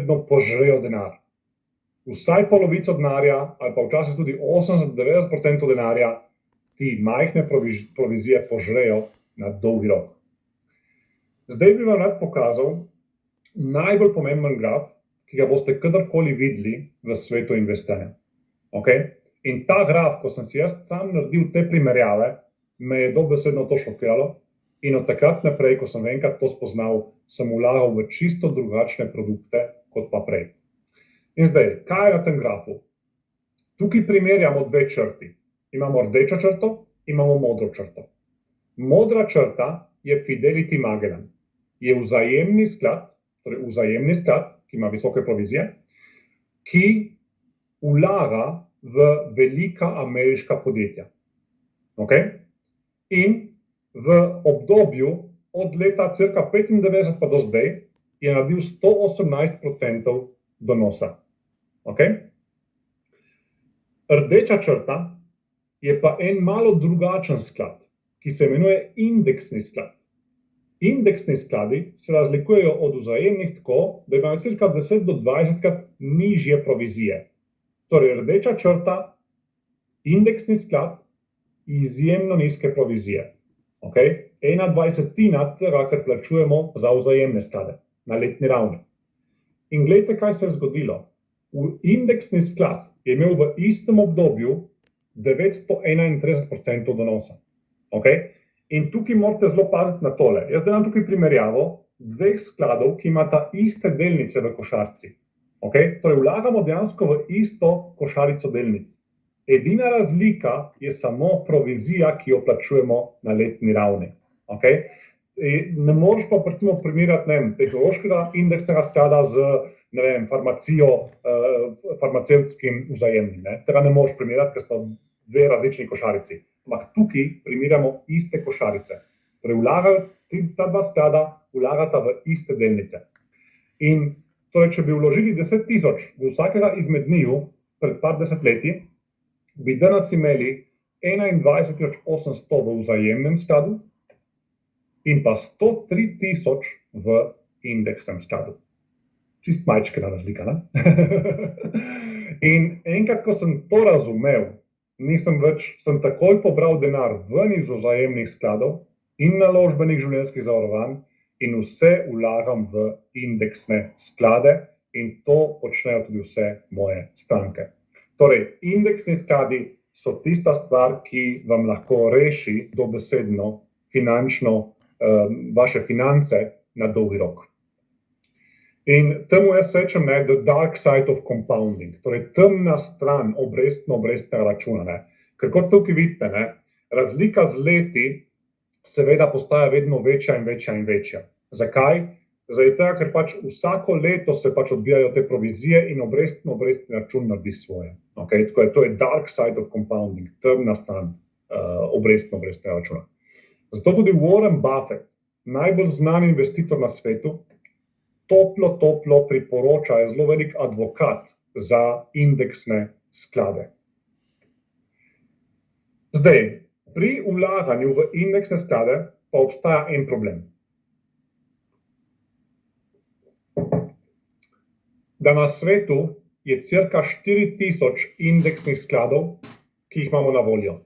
dobesedno požrejo denar. Vsaj polovico denarja, ali pa včasih tudi 80-90% denarja, ti majhne provizije požrejo na dolgi rok. Zdaj bi vam rad pokazal najbolj pomemben graf, ki ga boste kadarkoli videli v svetu investiranja. Okay? In ta graf, ko sem si jaz sam naredil te primerjave, me je dobesedno to šokiralo in od takrat naprej, ko sem enkrat to spoznal, sem vlagal v čisto drugačne produkte kot pa prej. In zdaj, kaj je na tem grafu? Tukaj primerjamo dve črti. Imamo rdečo črto, imamo modro črto. Modra črta je Fidelity Magellan. Je vzajemni sklad, ki ima visoke provizije, ki vlaga v velika ameriška podjetja. Okay? In v obdobju od leta cirka 95 pa do zdaj je naredil 118% donosa. Okay? Rdeča črta je pa en malo drugačen sklad, ki se imenuje indeksni sklad. Indeksni skladi se razlikujejo od vzajemnih tako, da imajo cirka 10 do 20krat nižje provizije. Torej, rdeča črta, indeksni sklad, izjemno nizke provizije. Okay? 1/20 tega, kar plačujemo za vzajemne sklade na letni ravni. In glejte, kaj se je zgodilo. Indeksni sklad je imel v istem obdobju 931% donosa. Okay? In tukaj morate zelo paziti na tole. Jaz delam tukaj primerjavo dveh skladov, ki imata iste delnice v košarici. Okay? Torej, vlagamo dejansko v isto košarico delnic. Edina razlika je samo provizija, ki jo plačujemo na letni ravni. Okay? Ne moreš pa recimo primerjati tehnološkega indeksnega sklada z farmacevtskim vzajemnim. Tega ne moreš primerjati, ker sta dve različni košarici. Ampak tukaj primerjamo iste košarice. Torej, ta dva sklada vlagata v iste delnice. In torej, če bi vložili 10,000 v vsakega izmed njiju pred par desetletji, bi danes imeli 21,800 v vzajemnem skladu in pa 103,000 v indeksnem skladu. Čist majčkena razlika, ne? In enkrat, ko sem to razumel, sem takoj pobral denar ven iz vzajemnih skladov in naložbenih življenjskih zavarovanj in vse vlagam v indeksne sklade in to počnejo tudi vse moje stranke. Torej, indeksni skladi so tista stvar, ki vam lahko reši dobesedno finančno vaše finance na dolgi rok. In temu jaz rečem, the dark side of compounding, torej temna stran obrestnega računa. Ker kot tukaj vidite, razlika z leti seveda postaja vedno večja in večja in večja. Zakaj? Zaradi tega, ker vsako leto se odbijajo te provizije in obrestni račun naredi svoje. Okay? Tako je, to je dark side of compounding, temna stran obrestnega računa. Zato tudi Warren Buffett, najbolj znan investitor na svetu, toplo priporoča, je zelo velik advokat za indeksne sklade. Zdaj, pri vlaganju v indeksne sklade pa obstaja en problem. Da na svetu je cirka 4,000 indeksnih skladov, ki jih imamo na voljo.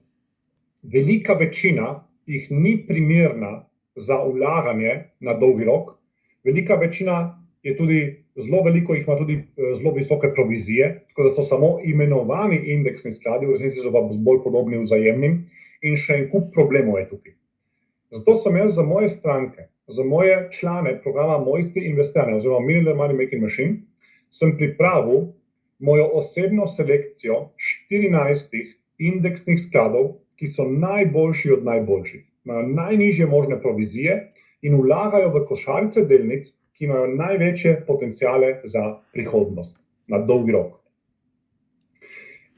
Velika večina jih ni primerna za vlaganje na dolgi rok. Velika večina je tudi, zelo veliko jih ima tudi zelo visoke provizije, tako da so samo imenovani indeksni skladi, v resnici so pa bolj podobni vzajemnim in še en kup problemov je tukaj. Zato sem jaz za moje stranke, za moje člane programa Mojstri investiranja oziroma Millionaire Money Making Machine, sem pripravil mojo osebno selekcijo 14 indeksnih skladov, ki so najboljši od najboljših. Imajo najnižje možne provizije in vlagajo v košarice delnic, ki imajo največje potenciale za prihodnost, na dolgi rok.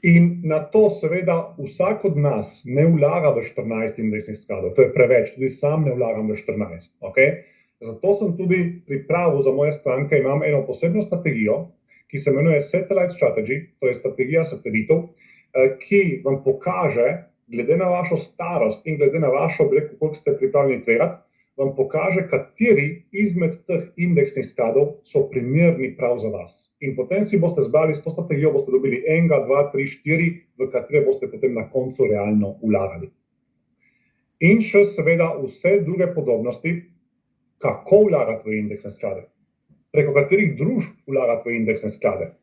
In na to seveda vsak od nas ne vlaga v 14 indeksnih skladov, to je preveč, tudi sam ne vlagam v 14. Okay? Zato sem tudi pripravil za moje stranke, imam eno posebno strategijo, ki se imenuje Satellite Strategy, to je strategija satelitov, ki vam pokaže, glede na vašo starost in glede na vašo, koliko ste pripravljeni tvegati, vam pokaže, kateri izmed teh indeksnih skladov so primerni prav za vas. In potem si boste zbrali s to strategijo, boste dobili 1, 2, 3, 4, v katere boste potem na koncu realno vlagali. In še seveda vse druge podobnosti, kako vlagati v indeksne sklade, preko katerih družb vlagati v indeksne sklade,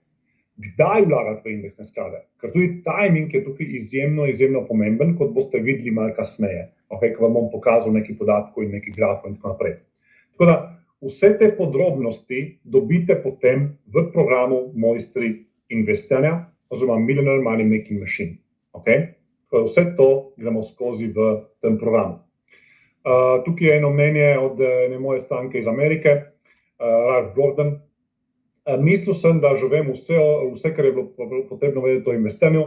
kdaj vlagati v indeksne sklade, ker tudi timing je tukaj izjemno pomemben, kot boste videli malo kasneje, ko vam bom pokazal nekaj podatkov in nekaj grafov in tako naprej. Tako da vse te podrobnosti dobite potem v programu Mojstri investiranja oziroma Millionaire Money Making Machine. Vse to gremo skozi v tem programu. Tukaj je eno mnenje od ene moje stranke iz Amerike, Ralph Gordon. Mislil sem, da že vem vse, kar je bilo potrebno vedeti o investiranju,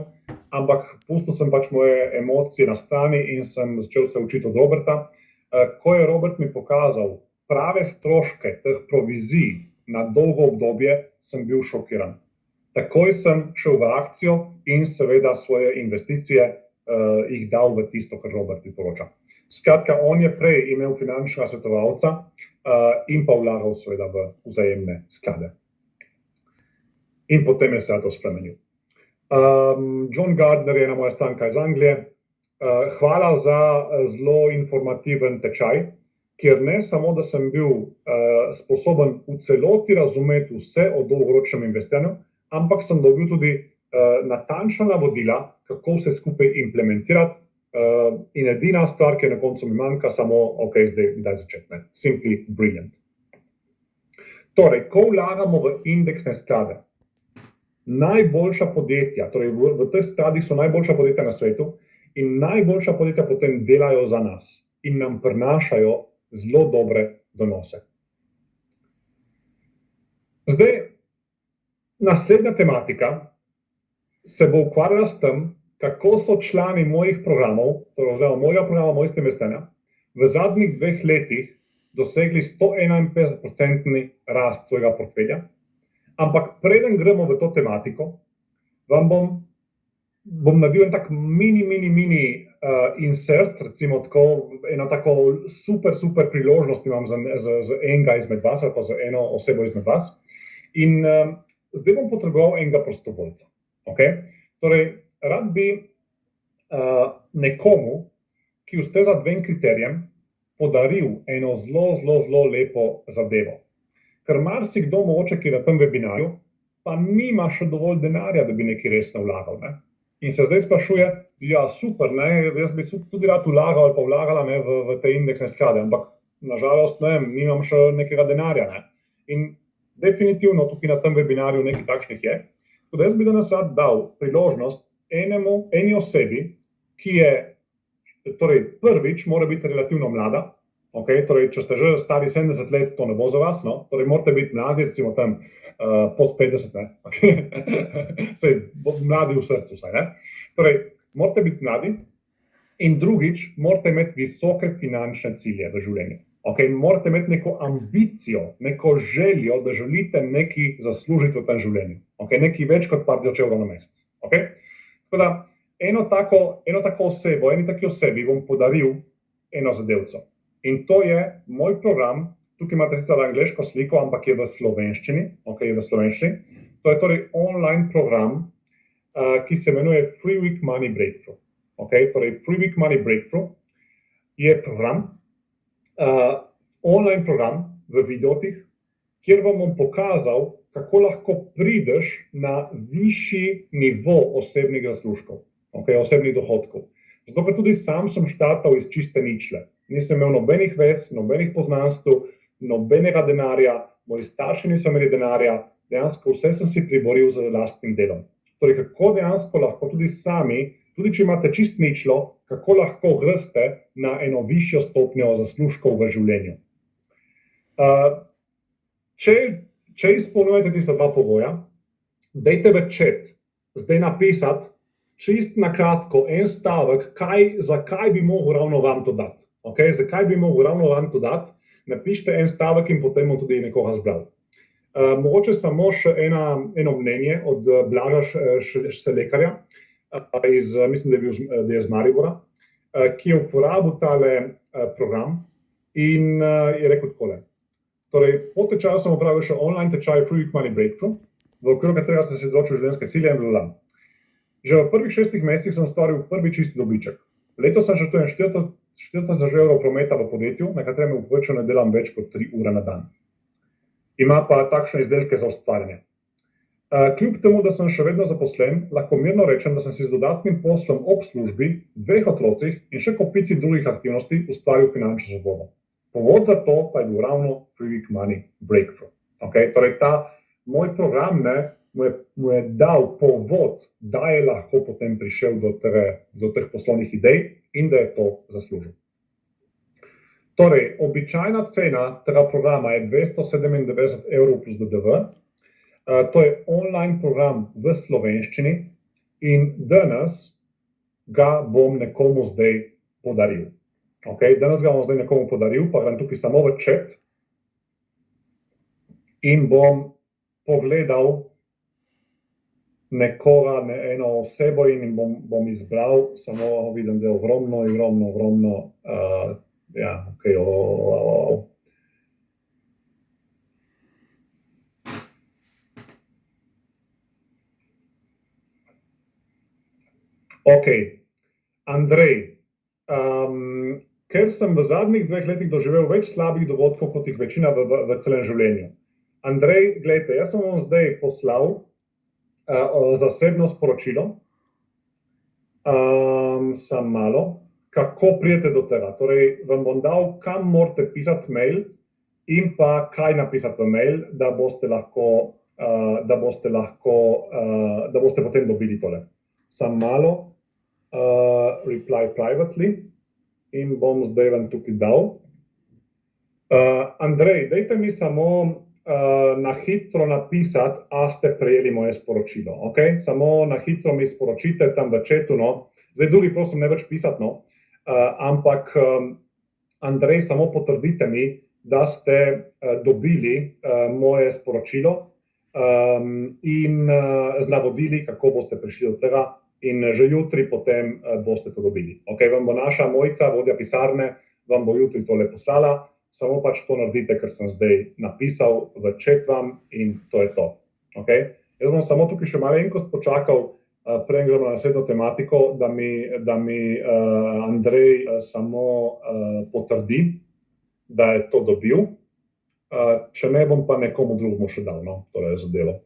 ampak pustil sem pač moje emocije na strani in sem začel se učiti od Roberta. Ko je Robert mi pokazal prave stroške teh provizij na dolgo obdobje, sem bil šokiran. Takoj sem šel v akcijo in seveda svoje investicije jih dal v tisto, kar Robert priporoča. Skratka, on je prej imel finančnega svetovalca in pa vlagal seveda v vzajemne sklade. In potem je se to spremenil. John Gardner je ena moja stranka iz Anglije. Hvala za zelo informativen tečaj, kjer ne samo, da sem bil sposoben v celoti razumeti vse o dolgoročnem investiranju, ampak sem dobil tudi natančna navodila, kako vse skupaj implementirati. In edina stvar, ki na koncu mi manjka, samo, zdaj začeti. Simply brilliant. Torej, ko vlagamo v indeksne sklade, najboljša podjetja, torej v teh skladih so najboljša podjetja na svetu in najboljša podjetja potem delajo za nas in nam prinašajo zelo dobre donose. Zdaj, naslednja tematika se bo ukvarjala s tem, kako so člani mojih programov, torej oziroma mojega programa Mojstri investiranja, v zadnjih 2 letih dosegli 151% rast svojega portfelja. Ampak preden gremo v to tematiko, vam bom naredil en tak mini insert, recimo tako, eno tako super priložnost imam za enega izmed vas ali pa za eno osebo izmed vas. In zdaj bom potreboval enega prostovoljca. Torej, rad bi nekomu, ki ustreza 2 kriterijem, podaril eno zelo lepo zadevo. Ker marsikdo mogoče, ki je na tem webinarju, pa nima še dovolj denarja, da bi nekaj resno vlagal. In se zdaj sprašuje, ja super, jaz bi tudi rad vlagal ali pa vlagala v te indeksne sklade, ampak nažalost nimam še nekega denarja. In definitivno tukaj na tem webinarju nekaj takšnih je. Tudi jaz bi danes rad dal priložnost eni osebi, ki je, torej prvič mora biti relativno mlada, torej če ste že stari 70 let, to ne bo za vas, torej morate biti mladi, recimo tam pod 50, Sej, mladi v srcu vsaj, Torej, morate biti mladi in drugič, morate imeti visoke finančne cilje v življenju. Morate imeti neko ambicijo, neko željo, da želite nekaj zaslužiti v tem življenju. Nekaj več kot par tisoč evrov na mesec. Tako da, eni taki osebi bom podaril eno zadevco. In to je moj program, tukaj imate sicer angleško sliko, ampak je v slovenščini, To je torej online program, ki se imenuje Free Week Money Breakthrough. Torej, Free Week Money Breakthrough je program, online program v videotih, kjer vam bom pokazal, kako lahko prideš na višji nivo osebnih zaslužkov, osebnih dohodkov. Zato, ker tudi sam sem štartal iz čiste ničle. Nisem imel nobenih vez, nobenih poznanstv, nobenega denarja, moji starši niso imeli denarja, dejansko vse sem si priboril z lastnim delom. Torej, kako dejansko lahko tudi sami, tudi če imate čist ničlo, kako lahko greste na eno višjo stopnjo zaslužkov v življenju. Če izpolnjujete tista 2 pogoja, dajte v chat zdaj napisati čist na kratko en stavek, zakaj bi mogel ravno vam to dati. Zakaj bi mogel ravno vam to dati, napišite en stavek in potem bom tudi nekoga zbral. Mogoče samo še eno mnenje od Blaža Šelekarja, mislim, da je iz Maribora, ki je uporabil tale program in je rekel takole. Torej, po tečaju sem opravil še online tečaj Free Week Money Breakthrough, v okviru katerega sem si določil življenjske cilje in blablabla. Že v prvih 6 mesecih sem ustvaril prvi čisti dobiček. Letos sem žrtvujem 400 evrov prometa v podjetju, na katerem v povprečju ne delam več kot 3 ure na dan. Ima pa takšne izdelke za ustvarjanje. Kljub temu, da sem še vedno zaposlen, lahko mirno rečem, da sem si z dodatnim poslom ob službi, 2 otrocih in še kopici drugih aktivnosti ustvaril finančno svobodo. Povod za to pa je bil ravno Free Week Money Breakthrough. Okay? Torej, ta moj program mu je dal povod, da je lahko potem prišel do teh poslovnih idej in da je to zaslužil. Torej, običajna cena tega programa je 297 evrov plus DDV. To je online program v slovenščini in danes ga bom nekomu zdaj podaril. Okay, danes ga bom zdaj nekomu podaril, pa grem tukaj samo v chat in bom pogledal nekoga, eno osebo in bom izbral, samo vidim, da je ogromno, ja, okej, Okej, Andrej, ker sem v zadnjih 2 letih doživel več slabih dogodkov kot jih večina v celem življenju. Andrej, glejte, jaz sem vam zdaj poslal zasebno sporočilo, samo malo, kako pridete do tega. Torej, vam bom dal, kam morate pisati mail in pa kaj napisati v mail, da boste potem dobili tole. Samo malo, reply privately in bom zdaj vam tukaj dal. Andrej, dajte mi samo na hitro napisati, a ste prejeli moje sporočilo. Okay? Samo na hitro mi sporočite tam v chatu, no. Zdaj drugi prosim ne več pisati, no. Ampak Andrej, samo potrdite mi, da ste dobili moje sporočilo in z navodili, kako boste prišli do tega. In že jutri potem boste to dobili. Okay, vam bo naša Mojca, vodja pisarne, vam bo jutri tole poslala, samo pač to naredite, ker sem zdaj napisal v chat vam in to je to. Okay? Jaz bom samo tukaj še malenkost počakal, preden gremo na naslednjo tematiko, da mi Andrej samo potrdi, da je to dobil. Če ne, bom pa nekomu drugemu še dal, no, tole zadevo.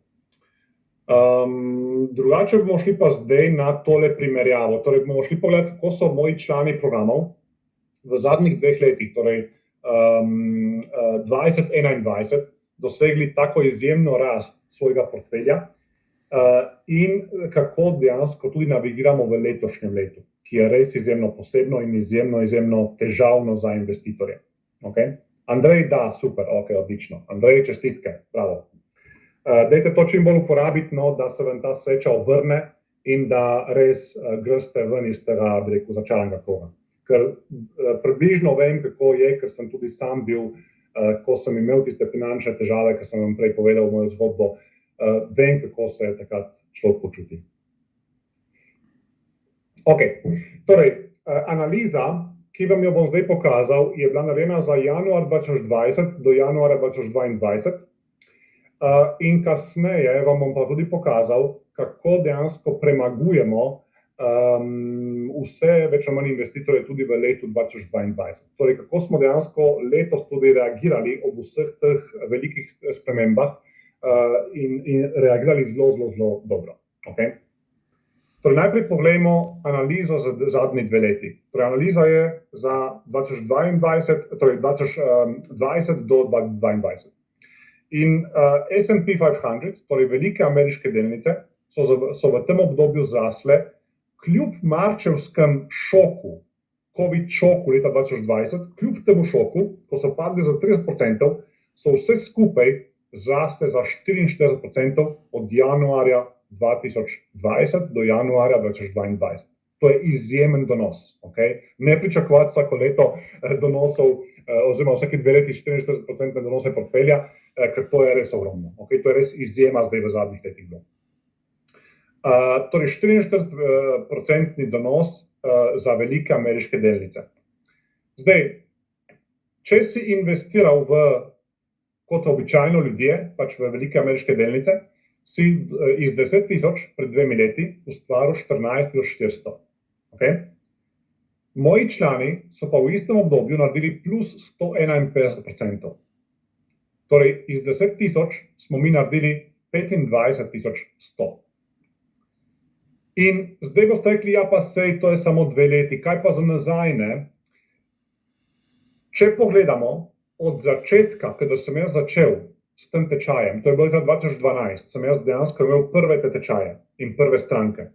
Drugače bomo šli pa zdaj na tole primerjavo. Torej, bomo šli pogledati, kako so moji člani programov v zadnjih 2 letih, torej 2021, dosegli tako izjemno rast svojega portfelja in kako dejansko tudi navigiramo v letošnjem letu, ki je res izjemno posebno in izjemno težavno za investitorje. Okay? Andrej, da, super, ok, odlično. Andrej, čestitke, bravo. Dajte to čim bolj uporabiti, no, da se vam ta sreča obrne in da res greste ven iz tega, bi rekel, začaranega kroga. Ker približno vem, kako je, ker sem tudi sam bil, ko sem imel tiste finančne težave, ker sem vam prej povedal mojo zgodbo, vem, kako se takrat človek počuti. Ok, torej, analiza, ki vam jo bom zdaj pokazal, je bila narejena za januar 2020 do januarja 2022. In kasneje vam bom pa tudi pokazal, kako dejansko premagujemo vse več ali manj investitorje tudi v letu 2022. Torej, kako smo dejansko letos tudi reagirali ob vseh teh velikih spremembah in reagirali zelo dobro. Okay? Torej, najprej poglejmo analizo za zadnji 2 leti. Torej, analiza je za 2022, torej 2020 do 2022. In S&P 500, torej velike ameriške delnice, so v tem obdobju zrasle kljub marčevskem šoku, COVID šoku leta 2020, kljub temu šoku, ko so padli za 30%, so vse skupaj zrasle za 44% od januarja 2020 do januarja 2022. To je izjemen donos. Okay? Ne pričakovati vsako leto donosov, oziroma vsake 2 leti 44% donose portfelja, ker to je res ogromno. Okay? To je res izjema zdaj v zadnjih letih. Torej 44% donos za velike ameriške delnice. Zdaj, če si investiral kot običajno ljudje, pač v velike ameriške delnice, si iz 10.000 pred 2 leti ustvaril 14.400. Okay? Moji člani so pa v istem obdobju naredili plus 151%. Torej, iz 10.000 smo mi naredili 25.100. In zdaj boste rekli, ja pa sej, to je samo 2 leti, kaj pa za nazaj, ne? Če pogledamo od začetka, kadar sem jaz začel s tem tečajem, to je bilo leta 2012, sem jaz dejansko imel prve te tečaje in prve stranke.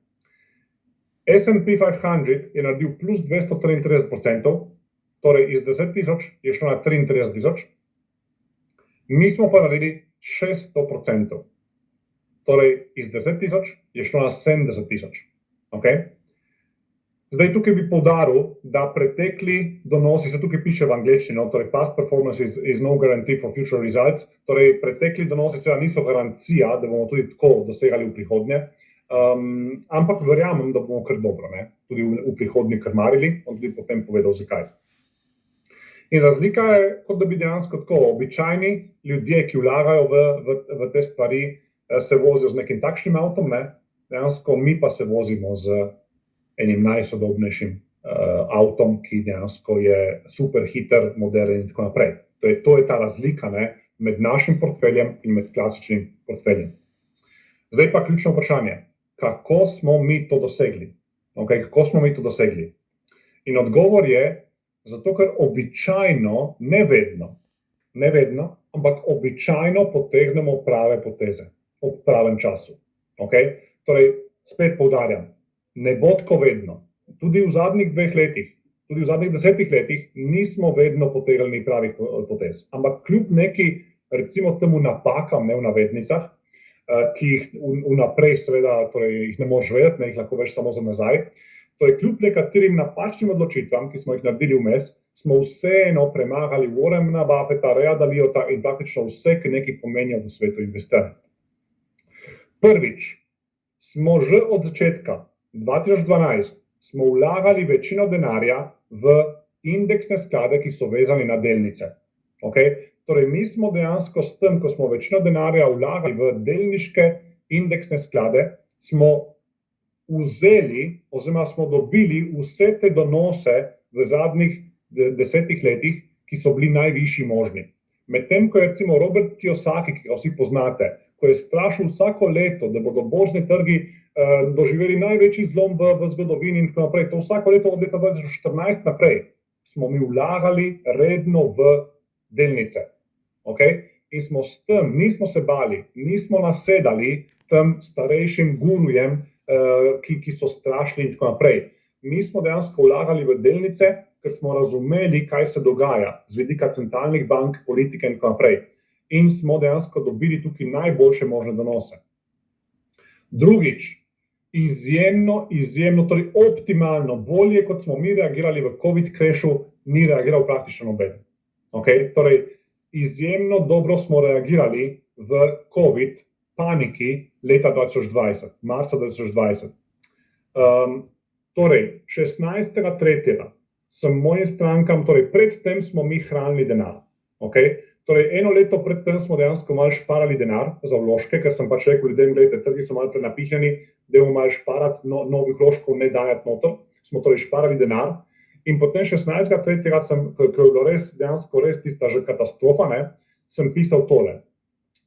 S&P 500 je naredil plus 233%, torej iz 10.000 je šlo na 33.000, mi smo pa naredili 600%, torej iz 10.000 je šlo na 70.000. Okay? Zdaj tukaj bi poudaril, da pretekli donosi, se tukaj piše v angleščini, torej past performance is no guarantee for future results, torej pretekli donosi seveda niso garancija, da bomo tudi tako dosegali v prihodnje, ampak verjamem, da bomo kar dobro, ne? Tudi v prihodnje krmarili, on tudi potem povedal zakaj. In razlika je, kot da bi dejansko tako običajni ljudje, ki vlagajo v te stvari, se vozijo z nekim takšnim avtom, ne? Dejansko mi pa se vozimo z enim najsodobnejšim avtom, ki dejansko je super hiter, moderen in tako naprej. To je ta razlika, ne, med našim portfeljem in med klasičnim portfeljem. Zdaj pa ključno vprašanje, kako smo mi to dosegli? Okay, kako smo mi to dosegli? In odgovor je, zato ker običajno, ne vedno, ampak običajno potegnemo prave poteze ob pravem času. Okay? Torej, spet poudarjam, ne bo tako vedno. Tudi v zadnjih 2 letih, tudi v zadnjih 10 letih nismo vedno potegnili pravih potez. Ampak kljub neki, recimo temu napakam, ne v navednicah, ki jih vnaprej seveda, torej jih ne moreš vedeti, ne jih lahko veš samo za nazaj, torej kljub nekaterim napačnim odločitvam, ki smo jih naredili vmes, smo vseeno premagali Warrena Buffetta, Raya Daliota in praktično vse, ki nekaj pomenijo v svetu investiranja. Prvič, smo že od začetka 2012 smo vlagali večino denarja v indeksne sklade, ki so vezani na delnice. Okay? Torej, mi smo dejansko s tem, ko smo večino denarja vlagali v delniške indeksne sklade, smo vzeli oziroma smo dobili vse te donose v zadnjih 10 letih, ki so bili najvišji možni. Medtem, ko je recimo Robert Kiyosaki, ki ga vsi poznate, ko je strašil vsako leto, da bodo borzni trgi doživeli največji zlom v zgodovini in tako naprej. To vsako leto od leta 2014 naprej smo mi vlagali redno v delnice. Okay? In smo s tem, nismo se bali, nismo nasedali tem starejšim gurujem, ki so strašni in tako naprej. Mi smo dejansko vlagali v delnice, ker smo razumeli, kaj se dogaja z vidika centralnih bank, politike in tako naprej. In smo dejansko dobili tukaj najboljše možne donose. Drugič, izjemno, torej optimalno, bolje kot smo mi reagirali v COVID crashu, ni reagiral praktično noben. Okay? Torej, izjemno dobro smo reagirali v COVID paniki leta 2020, marca 2020. Torej, 16.3. sem mojim strankam, torej predtem smo mi hranili denar. Okay? Torej, 1 leto predtem smo dejansko malo šparali denar za vložke, ker sem pač rekel ljudem, gledajte, trgi so malo prenapihani, da bomo malo šparati, novih vložkov ne dajati noter, smo torej šparali denar. In potem 16.3. ko je bilo dejansko res tista že katastrofa, ne, sem pisal tole.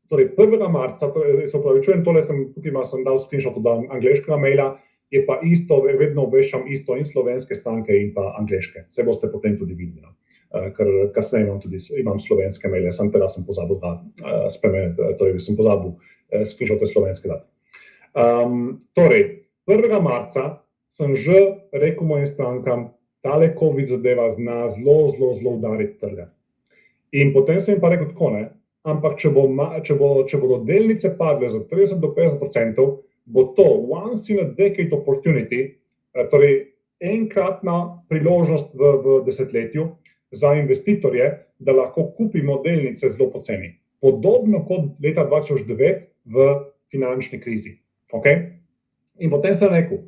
Torej, 1. marca, se opravičujem, tole tukaj sem dal screenshot od angleškega maila, je pa isto, vedno obveščam isto in slovenske stranke in pa angleške. Se boste potem tudi videli. Ker kasneje imam slovenske maile, sem teda pozabil spremeniti, torej sem pozabil screenshote slovenske dati. Torej, 1. marca sem že rekel mojim strankam, tale COVID zadeva zna zelo udariti trge. In potem sem jim pa rekel tako, ne, ampak če bodo delnice padle za 30 do 50%, bo to once in a decade opportunity, torej enkratna priložnost v desetletju, za investitorje, da lahko kupimo delnice zelo poceni. Podobno kot leta 2009 v finančni krizi. Okay? In potem sem rekel,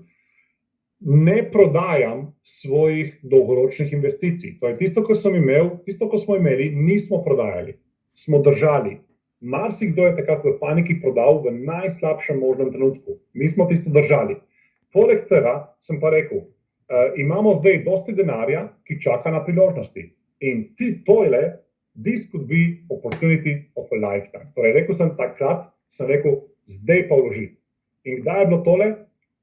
ne prodajam svojih dolgoročnih investicij. To je tisto, kar sem imel, tisto, ko smo imeli, nismo prodajali, smo držali. Marsikdo je takrat v paniki prodal v najslabšem možnem trenutku. Mi smo tisto držali. Poleg tega sem pa rekel, imamo zdaj dosti denarja, ki čaka na priložnosti. In this could be opportunity of a lifetime. Torej, rekel sem takrat, zdaj pa vloži. In kdaj je bilo tole?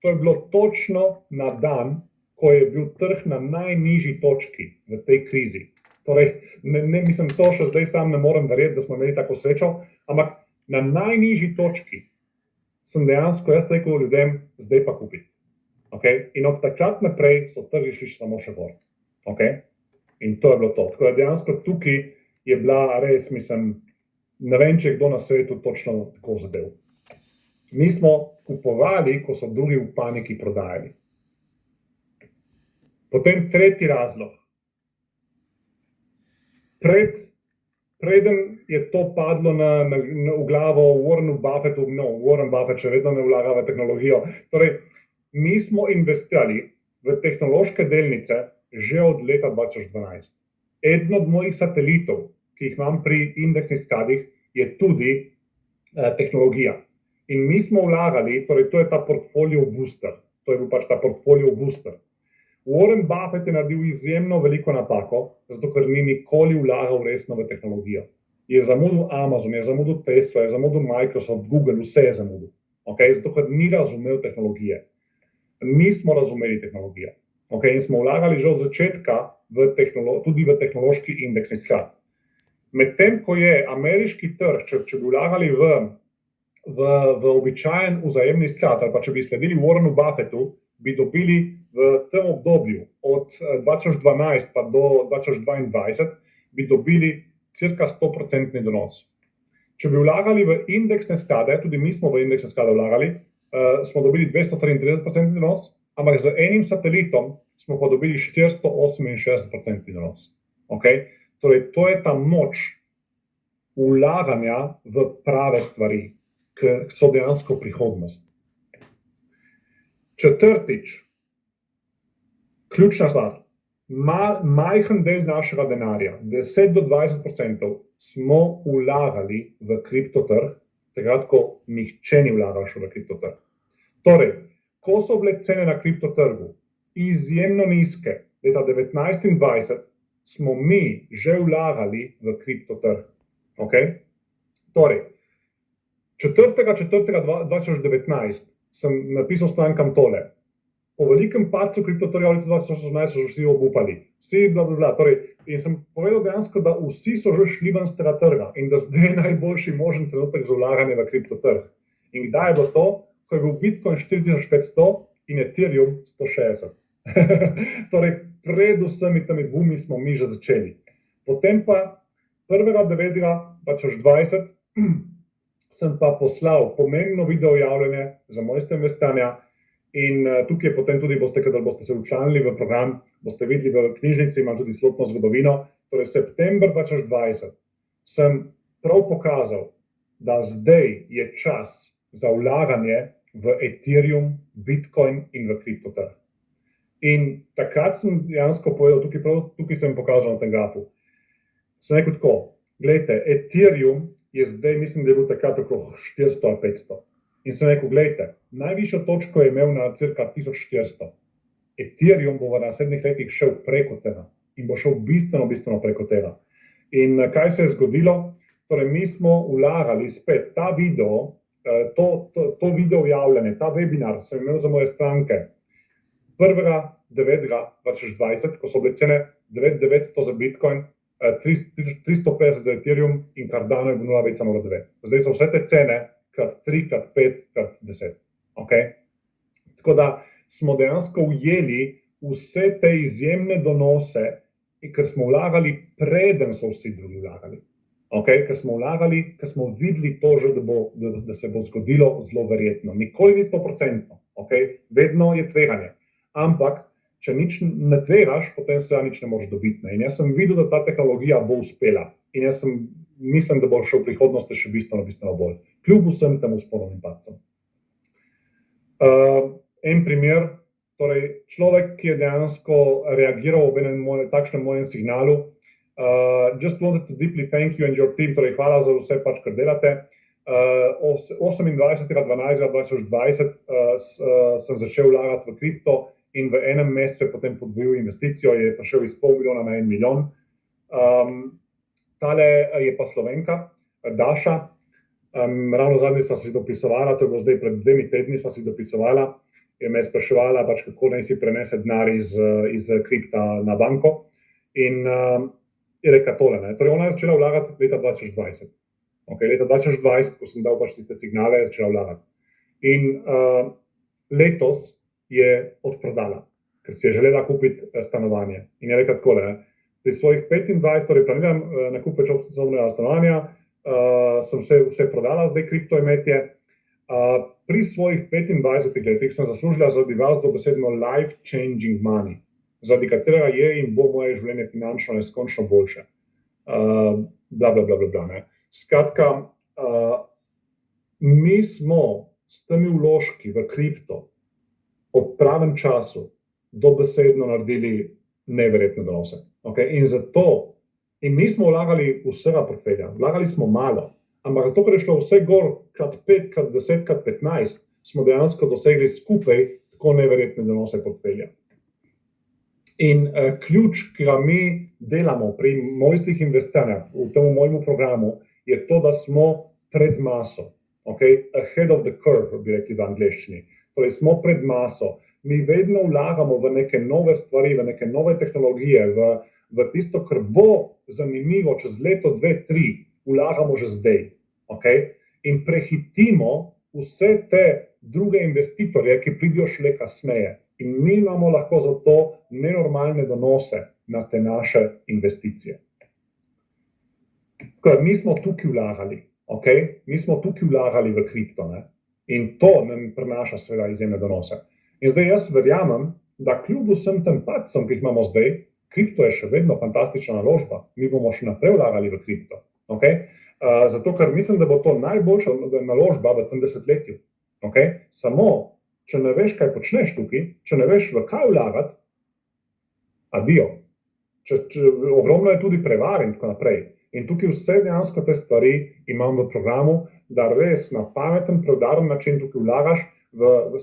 To je bilo točno na dan, ko je bil trg na najnižji točki v tej krizi. Torej, mislim, to še zdaj sam ne morem verjeti, da smo imeli tako srečo, ampak na najnižji točki sem dejansko jaz rekel ljudem, zdaj pa kupiti. Okay? In od takrat naprej so trgi šli samo še gor. Okay? In to je bilo to. Tako da dejansko tukaj je bila res, mislim, ne vem, če je kdo na svetu točno tako zadev. Mi smo kupovali, ko so drugi v paniki prodajali. Potem tretji razlog. Preden je to padlo v glavo Warrenu Buffettu, Warren Buffett še vedno ne vlaga v tehnologijo. Torej, mi smo investirali v tehnološke delnice že od leta 2012. Eden od mojih satelitov, ki jih imam pri indeksnih skladih, je tudi tehnologija. In mi smo vlagali, torej to je ta portfolio booster, to je bil pač ta portfolio booster. Warren Buffett je naredil izjemno veliko napako, zato ker ni nikoli vlagal resno v tehnologijo. Je zamudil Amazon, je zamudil Tesla, je zamudil Microsoft, Google, vse je zamudil. Okay? Zato ker ni razumel tehnologije. Mi smo razumeli tehnologijo. Okay? In smo vlagali že od začetka tudi v tehnološki indeksni sklad. Medtem ko je ameriški trg, če bi vlagali v običajen vzajemni sklad, ali pa če bi sledili Warrenu Buffettu, bi dobili v tem obdobju od 2012 pa do 2022, bi dobili cirka 100% donos. Če bi vlagali v indeksne sklade, tudi mi smo v indeksne sklade vlagali, smo dobili 233% donos, ampak z enim satelitom smo pa dobili 468% donos. Okay? Torej, to je ta moč vlaganja v prave stvari, ki so dejansko prihodnost. Četrtič, ključna stvar, majhen del našega denarja, 10 do 20%, smo vlagali v kriptotrg, takrat, ko nihče ni vlagal še v kriptotrg. Torej, ko so bile cene na kriptotrgu izjemno nizke, leta 19 in 20, smo mi že vlagali v kriptotrg. Okay? Torej, 4.4.2019 sem napisal strankam tole. Po velikem padcu kriptotrga v letu 2018 so vsi obupali. Vsi Torej, in sem povedal dejansko, da vsi so že šli ven z tega trga in da zdaj je najboljši možen trenutek za vlaganje v kriptotrg. In kdaj je bilo to? Ko je bil Bitcoin 4500 in Ethereum 160. Torej, pred vsemi temi bumi smo mi že začeli. Potem pa 1.9.2020 sem pa poslal pomembno video javljanje za mojster investiranja in tukaj je potem tudi, kadar boste se včlanili v program, boste videli v knjižnici, imam tudi celotno zgodovino. Torej, september 2020 sem prav pokazal, da zdaj je čas za vlaganje v Ethereum, Bitcoin in v kriptotrg. In takrat sem dejansko povedal, tukaj sem pokazal na tem grafu. Sem rekel tako, gledajte, Ethereum je zdaj, mislim, da je bil takrat okrog 400 ali 500. In sem rekel, gledajte, najvišjo točko je imel na cirka 1400. Ethereum bo v naslednjih letih šel preko tega in bo šel bistveno preko tega. In kaj se je zgodilo? Torej, mi smo vlagali spet ta video, to video javljanje, ta webinar sem imel za moje stranke 1.9.2020, ko so bile cene 9900 za Bitcoin, 350 za Ethereum in Cardano je bil 0,9. Zdaj so vse te cene krat 3, krat 5, krat 10. Okay? Tako da smo dejansko ujeli vse te izjemne donose, ker smo vlagali preden so vsi drugi vlagali. Okay? Ker smo vlagali, ker smo videli to že, da se bo zgodilo zelo verjetno. Nikoli ni 100%, okay? Vedno je tveganje. Ampak, če nič ne tvegaš, potem se nič ne moreš dobiti. In jaz sem videl, da ta tehnologija bo uspela. In jaz mislim, da bo še v prihodnosti še bistveno bolj. Kljub vsem temu sporovnim padcem. En primer, Torej, človek, ki je dejansko reagiral ob enem takšnem mojem signalu, just wanted to deeply thank you and your team, torej hvala za vse pač, kar delate. 28.12.2020 sem začel vlagati v kripto in v enem mesecu je potem podvojil investicijo, je prišel iz $500,000 na $1 milijon. Tale je pa Slovenka, Daša, ravno zadnjič sva si dopisovala, to je bilo zdaj pred 2 tedni sva si dopisovala, je me spraševala, pač, kako naj si prenese denar iz kripta na banko in je rekla tole, ne. Torej ona je začela vlagati leta 2020. Okay, leta 2020, ko sem dal pač tiste signale, je začela vlagati. In letos je odprodala, ker si je želela kupiti stanovanje. In je rekla takole, ne. Pri svojih 25, torej planiram nakup večobnega stanovanja, sem vse prodala, zdaj kriptoimetje. Pri svojih 25 letih sem zaslužila zaradi vas dobesedno life-changing money, zaradi katerega je in bo moje življenje finančno neskončno boljše. Bla, bla, bla, bla, bla, ne. Skratka, mi smo s temi vložki v kripto ob pravem času dobesedno naredili neverjetne donose. Okay? In nismo vlagali vsega portfelja, vlagali smo malo, ampak zato, ker je šlo vse gor krat 5, krat 10, krat 15, smo dejansko dosegli skupaj tako neverjetne donose portfelja. In ključ, ki ga mi delamo pri mojstrih investiranja v tem mojem programu, je to, da smo pred maso, okay? Ahead of the curve, bi rekli v angleščini. Torej smo pred maso. Mi vedno vlagamo v neke nove stvari, v neke nove tehnologije, v tisto, kar bo zanimivo čez leto, 2, 3, vlagamo že zdaj. Okay? In prehitimo vse te druge investitorje, ki pridejo šele kasneje. In mi imamo lahko zato nenormalne donose na te naše investicije. Mi smo tukaj vlagali, okay? Mi smo tukaj vlagali v kripto, ne? In to nam prinaša seveda izjemne donose. In zdaj jaz verjamem, da kljub vsem tem padcem, ki jih imamo zdaj, kripto je še vedno fantastična naložba. Mi bomo še naprej vlagali v kripto. Okay? Zato, ker mislim, da bo to najboljša naložba v tem desetletju. Okay? Samo, če ne veš, kaj počneš tukaj, če ne veš, v kaj vlagati, adijo. Ogromno je tudi prevar in tako naprej. In tukaj vse dejansko te stvari imam v programu, da res na pameten, preudaren način tukaj vlagaš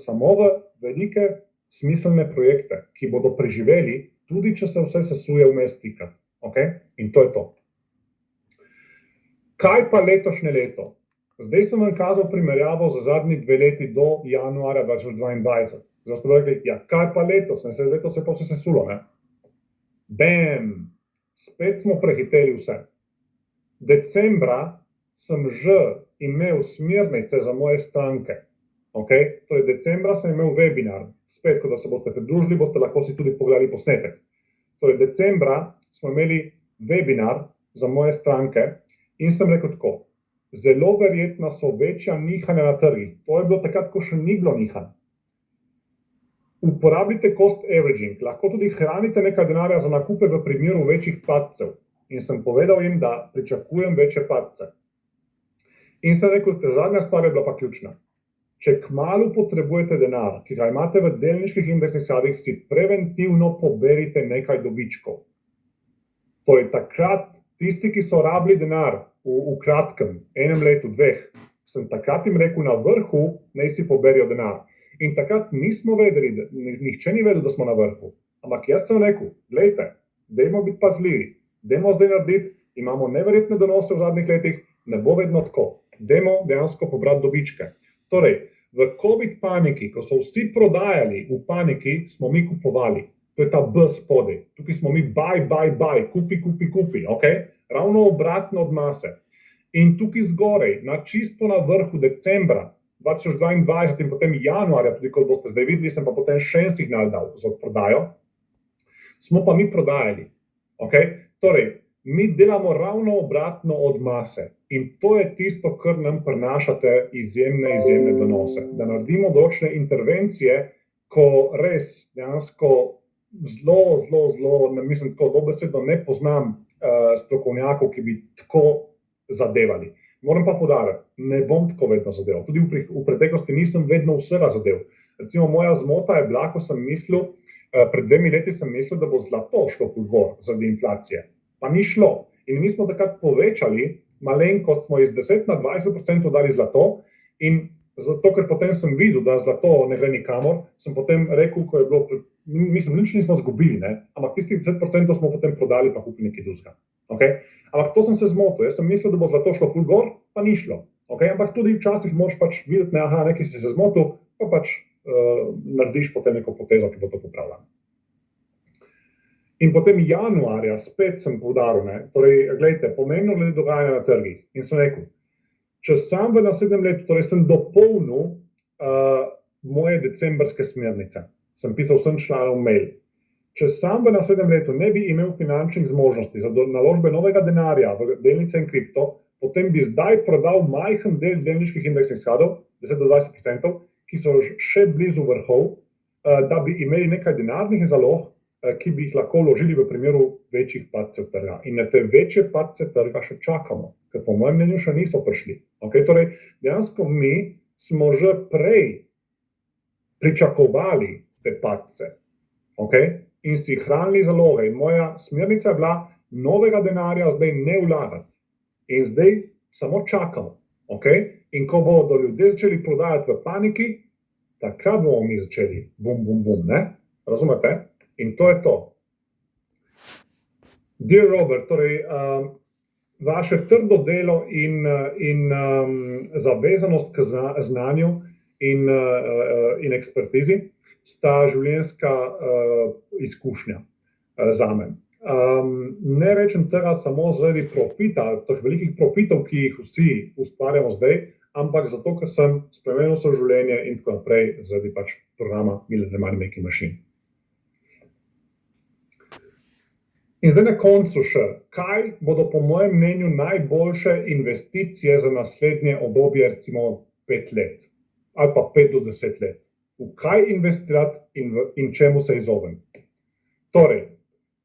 samo v velike, smiselne projekte, ki bodo preživeli, tudi če se vse sesuje vmes trikrat. Okay? In to je to. Kaj pa letošnje leto? Zdaj sem vam kazal primerjavo za zadnji 2 leti do januarja 2022. Zdaj ste rekli, ja, kaj pa letos? Letos se pa vse sesulo, ne? Bam! Spet smo prehiteli vse. Decembra sem že imel smernice za moje stranke. Okay? Torej, decembra sem imel webinar. Spet, ko da se boste pridružili, boste lahko si tudi pogledali posnetek. Torej, decembra smo imeli webinar za moje stranke in sem rekel tako, zelo verjetno so večja nihanja na trgih. To je bilo takrat, ko še ni bilo nihanj. Uporabite cost averaging, lahko tudi hranite nekaj denarja za nakupe v primeru večjih padcev. In sem povedal jim, da pričakujem večje padce. In sem rekel, zadnja stvar je bila pa ključna. Če kmalu potrebujete denar, ki ga imate v delniških indeksnih skladih, si preventivno poberite nekaj dobičkov. To je takrat, tisti, ki so rabili denar v kratkem, 1 letu, 2, sem takrat jim rekel, na vrhu naj si poberijo denar. In takrat nismo vedeli, nihče ni vedel, da smo na vrhu. Ampak jaz sem rekel, glejte, dajmo biti pazljivi, dajmo zdaj narediti, imamo neverjetne donose v zadnjih letih, ne bo vedno tako. Dajmo dejansko pobrati dobičke. Torej, v COVID paniki, ko so vsi prodajali v paniki, smo mi kupovali. To je ta B spodaj. Tukaj smo mi buy, kupi, okay? Ravno obratno od mase. In tukaj zgorej, čisto na vrhu decembra 2022 in potem januarja, tudi kot boste zdaj videli, sem pa potem še en signal dal za prodajo, smo pa mi prodajali. Okay? Torej, mi delamo ravno obratno od mase in to je tisto, kar nam prinašate izjemne donose. Da naredimo določene intervencije, ko res dejansko zelo, mislim, tako dobesedno ne poznam strokovnjakov, ki bi tako zadevali. Moram pa poudariti, ne bom tako vedno zadeval. Tudi v preteklosti nisem vedno vsega zadev. Recimo moja zmota je bila, ko sem mislil, pred 2 leti sem mislil, da bo zlato šlo ful gor zaradi inflacije. Pa ni šlo. In mi smo takrat povečali, malenkost smo iz 10 na 20% dali zlato in zato, ker potem sem videl, da zlato ne gre nikamor, sem potem rekel, ko je bilo, mislim, nič nismo zgubili, ne? Ampak tistih 10% smo potem prodali pa kupili nekaj drugega. Okay? Ampak to sem se zmotil, jaz sem mislil, da bo zlato šlo ful gor, pa ni šlo. Okay? Ampak tudi včasih moraš pač videti, ne, aha, nekaj si se zmotil, pa pač narediš potem neko potezo, ki bo to popravila. In potem januarja spet sem poudaril, ne, torej, gledajte, pomembno glede dogajanja na trgih. In sem rekel, če sam v naslednjem letu, torej sem dopolnil moje decembrske smernice, sem pisal vsem članom mail. Če sam v naslednjem letu ne bi imel finančnih zmožnosti za naložbe novega denarja v delnice in kripto, potem bi zdaj prodal majhen del delniških indeksnih skladov, 10-20%, ki so še blizu vrhov, da bi imeli nekaj denarnih zalog, ki bi jih lahko vložili v primeru večjih padcev trga. In na te večje padce trga še čakamo, ker po mojem mnenju še niso prišli. Okay? Torej, dejansko mi smo že prej pričakovali te padce, okay? In si hranili zaloge. In moja smernica je bila novega denarja zdaj ne vlagati. In zdaj samo čakamo. Okay? In ko bodo ljudje začeli prodajati v paniki, takrat bomo mi začeli bum, bum, bum, ne? Razumete? In to je to. Dear Robert, torej, vaše trdo delo in zavezanost k znanju in ekspertizi sta življenjska izkušnja zame. Ne rečem tega samo zaradi profita, teh velikih profitov, ki jih vsi ustvarjamo zdaj, ampak zato, ker sem spremenil svoje življenje in tako naprej zaradi pač programa Millionaire Money Making Machine. In zdaj na koncu še, kaj bodo po mojem mnenju najboljše investicije za naslednje obdobje, recimo 5 let ali pa 5 do 10 let. V kaj investirati in čemu se izogniti. Torej,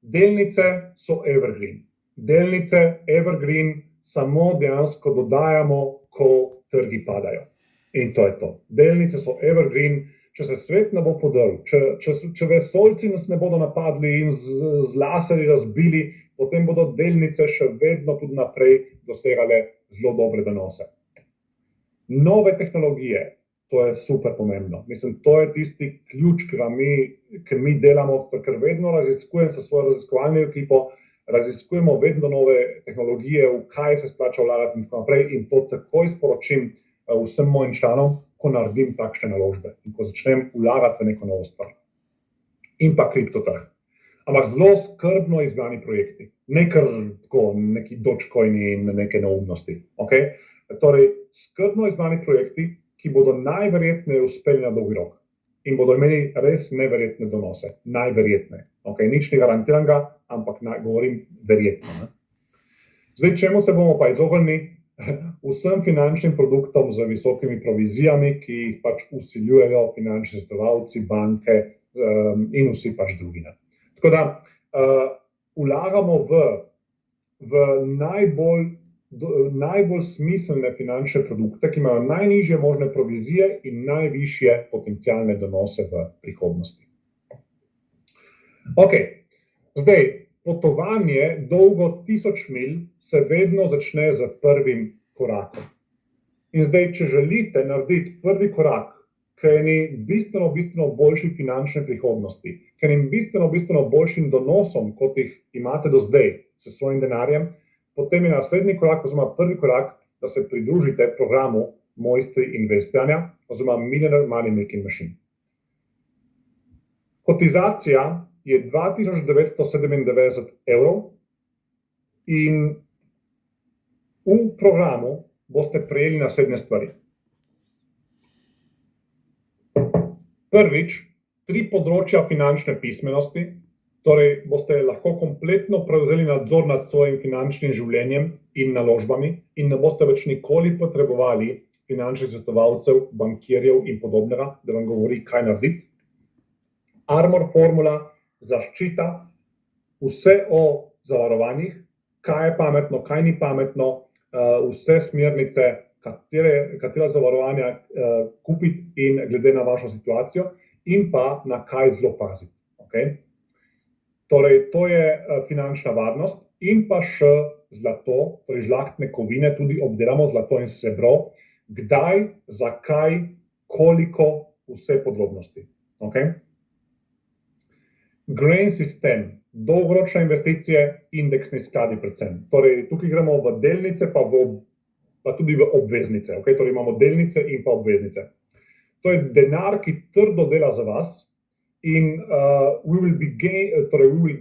delnice so evergreen. Delnice evergreen samo dejansko dodajamo, ko trgi padajo. In to je to. Delnice so evergreen. Če se svet ne bo podrl, če vesoljci nas ne bodo napadli in z laserji razbili, potem bodo delnice še vedno tudi naprej dosegale zelo dobre donose. Nove tehnologije, to je super pomembno. Mislim, to je tisti ključ, ki mi delamo, ker vedno raziskujem sa svojo raziskovalno ekipo, raziskujemo vedno nove tehnologije, v kaj se splača vlagati in tako naprej in to takoj sporočim vsem mojim članom, ko naredim takšne naložbe in ko začnem vlagati v neko novo stvar. In pa kriptotrg. Ampak zelo skrbno izbrani projekti. Ne kar tako neki dogecoini in neke neumnosti. Okay? Torej, skrbno izbrani projekti, ki bodo najverjetneje uspeli na dolgi rok in bodo imeli res neverjetne donose. Najverjetneje. Okay? Nič ni garantiranega, ampak govorim verjetno. Ne? Zdaj, čemu se bomo pa izognili? Vsem finančnim produktom z visokimi provizijami, ki jih pač vsiljujejo finančni svetovalci, banke in vsi pač drugi. Tako da vlagamo v najbolj smiselne finančne produkte, ki imajo najnižje možne provizije in najvišje potencialne donose v prihodnosti. Ok, zdaj, potovanje dolgo 1000 milj se vedno začne z prvim korakom. In zdaj, če želite narediti prvi korak k eni bistveno boljši finančni prihodnosti, k enim bistveno boljšim donosom, kot jih imate do zdaj s svojim denarjem, potem je naslednji korak, oziroma prvi korak, da se pridružite programu Mojstri investiranja, oziroma Millionaire Money Making Machine. Kotizacija je 2997 € in v programu boste prejeli naslednje stvari. Prvič, 3 področja finančne pismenosti, torej boste lahko kompletno prevzeli nadzor nad svojim finančnim življenjem in naložbami in ne boste več nikoli potrebovali finančnih svetovalcev, bankirjev in podobnega, da vam govori, kaj narediti. Armor formula, zaščita, vse o zavarovanjih, kaj je pametno, kaj ni pametno, vse smernice, katera zavarovanja kupiti in glede na vašo situacijo in pa na kaj zelo paziti. Okay? Torej, to je finančna varnost in pa še zlato, torej žlahtne kovine, tudi obdelamo zlato in srebro, kdaj, zakaj, koliko, vse podrobnosti. Okay? Grain sistem, dolgoročne investicije, indeksni skladi predvsem. Torej, tukaj gremo v delnice pa tudi v obveznice. Okay? Torej, imamo delnice in pa obveznice. To je denar, ki trdo dela za vas in we will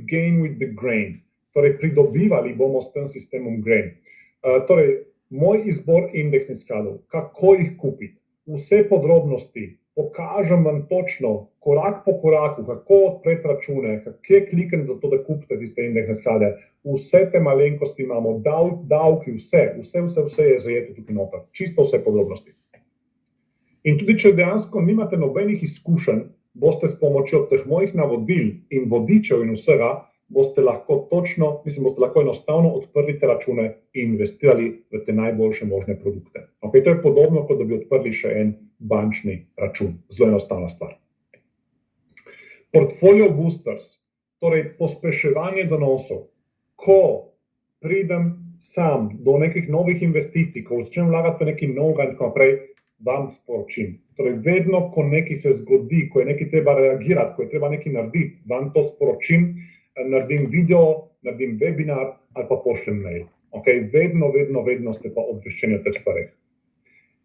gain with the grain. Torej, pridobivali bomo s tem sistemom grain. Torej, moj izbor indeksnih skladov, kako jih kupiti, vse podrobnosti, pokažem vam točno, korak po koraku, kako odpreti račune, kje klikniti za to, da kupite tiste indeksne sklade, vse te malenkosti imamo, davki, vse je zajeto tukaj noter, čisto vse podrobnosti. In tudi, če dejansko nimate nobenih izkušenj, boste s pomočjo teh mojih navodil in vodičev in vsega, boste lahko enostavno odprli te račune in investirali v te najboljše možne produkte. Okay, to je podobno, kot da bi odprli še en bančni račun. Zelo enostavna stvar. Portfolio boosters, torej pospeševanje donosov. Ko pridem sam do nekih novih investicij, ko začnem vlagati v nekaj novega in tako naprej, vam sporočim. Torej, vedno, ko nekaj se zgodi, ko je nekaj treba reagirati, ko je treba nekaj narediti, vam to sporočim, naredim video, naredim webinar ali pa pošljem mail. Okay? Vedno ste pa obveščeni o teh stvareh.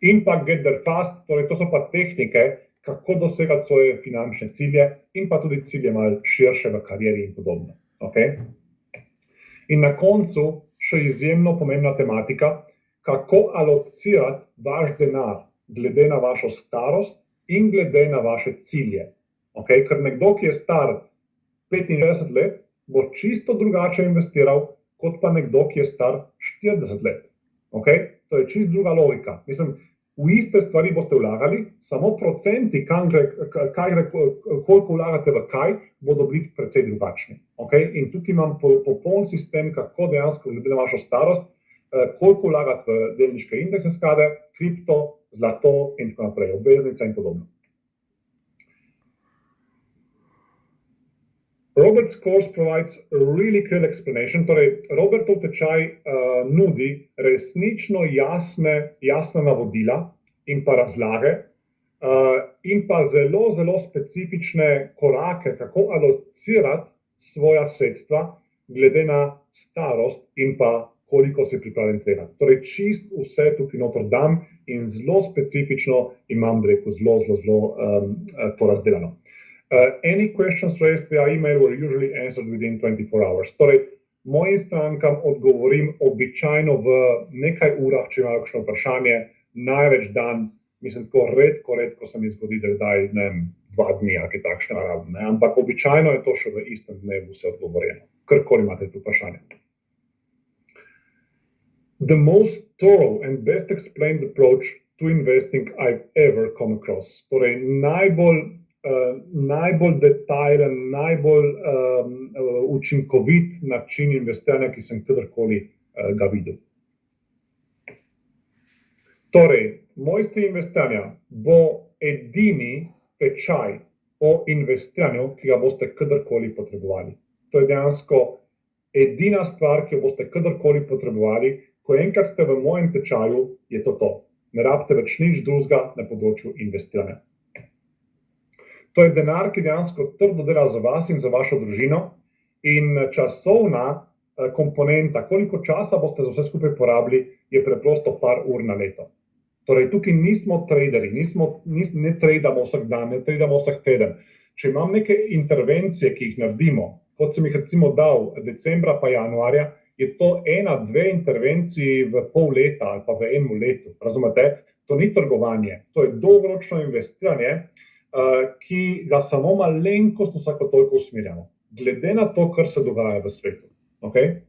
In pa get there fast, torej to so pa tehnike, kako dosegati svoje finančne cilje in pa tudi cilje malo širše v karieri in podobno. Okay? In na koncu še izjemno pomembna tematika, kako alocirati vaš denar glede na vašo starost in glede na vaše cilje. Okay? Ker nekdo, ki je star 65 let, bo čisto drugače investiral, kot pa nekdo, ki je star 40 let. Okay? To je čisto druga logika. Mislim, v iste stvari boste vlagali, samo procenti, koliko vlagate v kaj, bodo bili precej drugačni. Okay? In tukaj imam popoln sistem, kako dejansko glede na vašo starost, koliko vlagati v delniške indeksne sklade, kripto, zlato in tako naprej, obveznice in podobno. Robert's course provides a really clear explanation, torej Robertov tečaj nudi resnično jasna navodila in pa razlage in pa zelo specifične korake, kako alocirati svoja sredstva glede na starost in pa koliko si pripravljen tvegati. Torej čist vse tukaj noter dam in zelo specifično imam, zelo to razdelano. Any questions raised via email were usually answered within 24 hours. Torej, mojim strankam odgovorim običajno v nekaj urah, če imajo kakšno vprašanje, največ dan, mislim, tako redko se mi zgodi, da daj, 2 dni ali kaj takšnega rabim, ampak običajno je to še v istem dnevu vse odgovorjeno, karkoli imate tu vprašanje. The most thorough and best explained approach to investing I've ever come across. Torej, najbolj detajlen, najbolj učinkovit način investiranja, ki sem kadarkoli ga videl. Torej, Mojstri investiranja bo edini tečaj o investiranju, ki ga boste kadarkoli potrebovali. To je dejansko edina stvar, ki jo boste kadarkoli potrebovali. Ko enkrat ste v mojem tečaju, je to. Ne rabite več nič drugega na področju investiranja. To je denar, ki dejansko trdo dela za vas in za vašo družino in časovna komponenta, koliko časa boste za vse skupaj porabili, je preprosto par ur na leto. Torej, tukaj nismo traderji, ne tradamo vsak dan, ne tradamo vsak teden. Če imam neke intervencije, ki jih naredimo, kot sem jih recimo dal decembra pa januarja, je to 1-2 intervenciji v pol leta ali pa v enem letu. Razumete? To ni trgovanje, to je dolgoročno investiranje, ki ga samo malenkost vsako toliko usmerjamo, glede na to, kar se dogaja v svetu. Okay?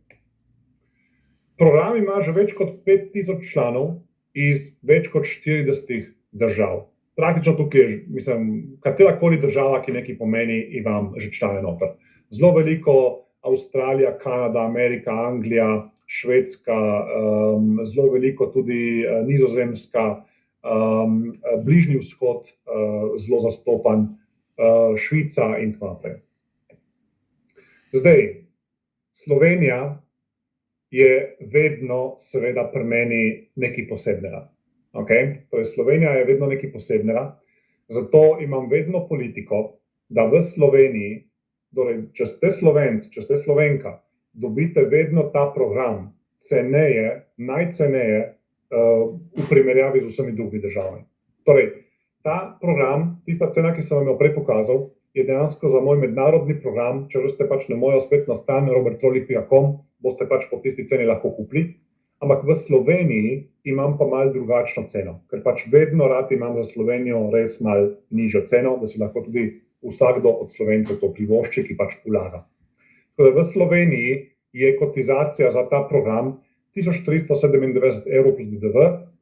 Program ima že več kot 5000 članov iz več kot 40 držav. Praktično tukaj je, mislim, katerakoli država, ki nekaj pomeni, imam že člane noter. Zelo veliko Avstralija, Kanada, Amerika, Anglija, Švedska, zelo veliko tudi Nizozemska, Bližnji vzhod, zelo zastopan, Švica in tako naprej. Zdaj, Slovenija je vedno seveda pri meni nekaj posebnega. Okay? Torej, Slovenija je vedno nekaj posebnega, zato imam vedno politiko, da v Sloveniji, torej, če ste Slovenc, če ste Slovenka, dobite vedno ta program ceneje, najceneje v primerjavi z vsemi drugimi državami. Torej, ta program, tista cena, ki sem vam jo prej pokazal, je dejansko za moj mednarodni program, če ste pač na mojo spletno stran robertrolli.com, boste pač po tisti ceni lahko kupili, ampak v Sloveniji imam pa malo drugačno ceno, ker pač vedno rad imam za Slovenijo res malo nižjo ceno, da si lahko tudi vsakdo od Slovencev to privošči, ki pač vlaga. Torej, v Sloveniji je kotizacija za ta program 1397 € plus DDV,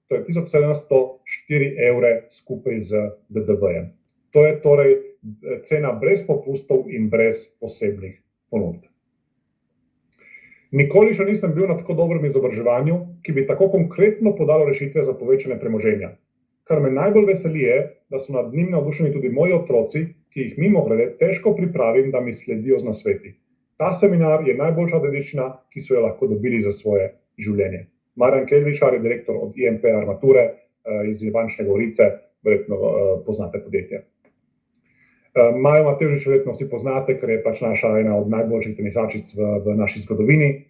to je 1704 € skupaj z DDV-jem. To je torej cena brez popustov in brez posebnih ponudb. Nikoli še nisem bil na tako dobrem izobraževanju, ki bi tako konkretno podalo rešitve za povečanje premoženja. Kar me najbolj veseli je, da so nad njim navdušeni tudi moji otroci, ki jih mimogrede težko pripravim, da mi sledijo z nasveti. Ta seminar je najboljša dediščina, ki so jo lahko dobili za svoje življenje. Marjan Kelvišar je direktor od IMP Armature iz Ivančne Gorice, verjetno poznate podjetje. Majo Matevžič verjetno vsi poznate, ker je pač naša ena od najboljših tenisačic v naši zgodovini.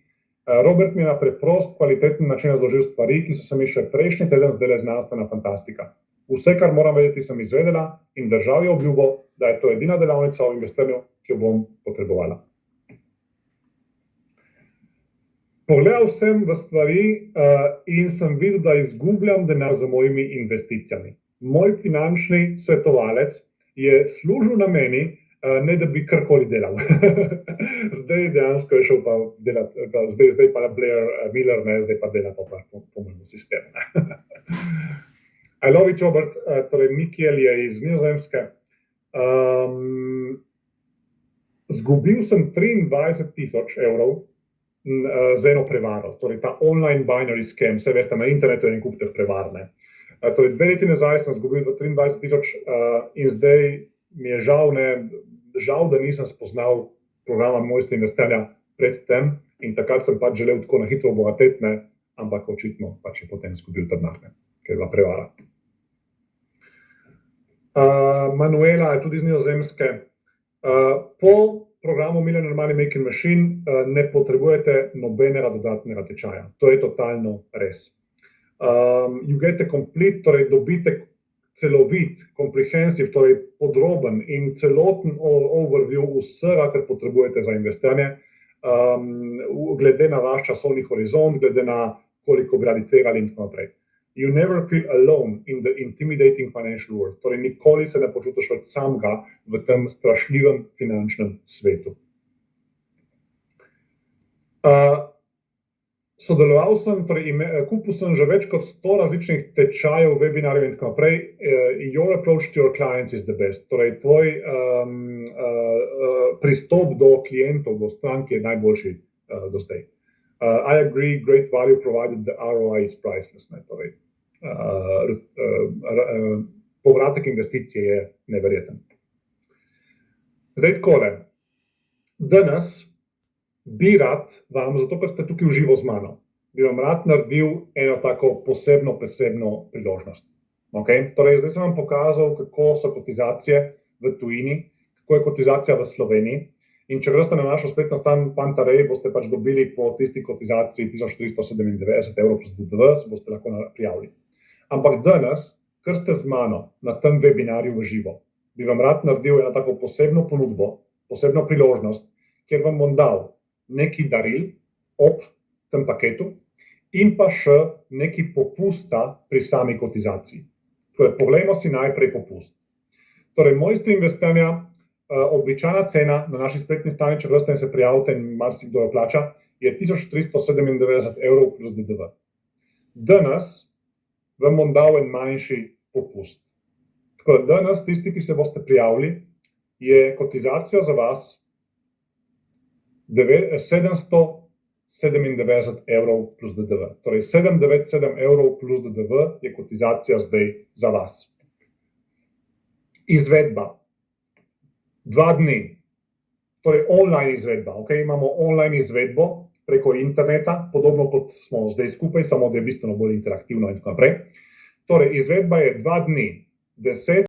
Robert mi je na preprost, kvaliteten način razložil stvari, ki so se mi še prejšnji teden zdele znanstvena fantastika. Vse, kar moram vedeti, sem izvedela in držal je obljubo, da je to edina delavnica o investiranju, ki jo bom potrebovala. Pogledal sem v stvari in sem videl, da izgubljam denar za mojimi investicijami. Moj finančni svetovalec je služil na meni, ne da bi karkoli delal. Zdaj dejansko je šel pa delati, zdaj pa Blair Miller, zdaj pa dela pa po mojemu sistemu. I love it, Robert, torej Mikiel je iz Nizozemske. Zgubil sem 23,000 € za eno prevaro, torej ta online binary scam, vse veste, na internetu je en kup teh prevar, ne. Torej 2 leti nazaj sem zgubil 23,000 in zdaj mi je žal, da nisem spoznal programa Mojster investiranja pred tem in takrat sem pač želel tako na hitro obogateti, ne, ampak očitno pač je potem zgubil ta denar, ker je bila prevara. Manuela je tudi iz Nizozemske. Po programu Millionaire Money Making Machine ne potrebujete nobenega dodatnega tečaja. To je totalno res. You get a complete, torej dobite celovit, comprehensive, torej podroben in celoten overview vsega, kar potrebujete za investiranje, glede na vaš časovni horizont, glede na koliko bi radi tvegali in tako naprej. You never feel alone in the intimidating financial world. Torej, nikoli se ne počutiš več samega v tem strašljivem finančnem svetu. Sodeloval sem, torej kupil sem že več kot 100 različnih tečajev, webinarjev in tako naprej. Your approach to your clients is the best. Torej, tvoj pristop do klientov, do strank je najboljši do zdaj. I agree, great value provided, the ROI is priceless. Torej, povratek investicije je neverjeten. Zdaj takole, danes bi rad vam, zato ker ste tukaj v živo z mano, bi vam rad naredil eno tako posebno priložnost. Okay? Torej, zdaj sem vam pokazal, kako so kotizacije v tujini, kako je kotizacija v Sloveniji. In če greste na našo spletno stran Pantarej, boste pač dobili po tisti kotizaciji 1397 € plus DDV, se boste lahko prijavili. Ampak danes, ker ste z mano na tem webinarju v živo, bi vam rad naredil eno tako posebno ponudbo, posebno priložnost, kjer vam bom dal neki daril ob tem paketu in pa še neki popusta pri sami kotizaciji. Torej, poglejmo si najprej popust. Torej, Mojstri investiranja, običajna cena na naši spletni strani, če greste in se prijavite in marsikdo jo plača, je 1397 € plus DDV. Danes vam bom dal en manjši popust. Tako da danes, tisti, ki se boste prijavili, je kotizacija za vas 700 97 evrov plus DDV. Torej 797 evrov plus DDV je kotizacija zdaj za vas. Izvedba. 2 dni. Torej online izvedba. Okay? Imamo online izvedbo preko interneta, podobno kot smo zdaj skupaj, samo da je bistveno bolj interaktivno in tako naprej. Torej izvedba je 2 dni. 10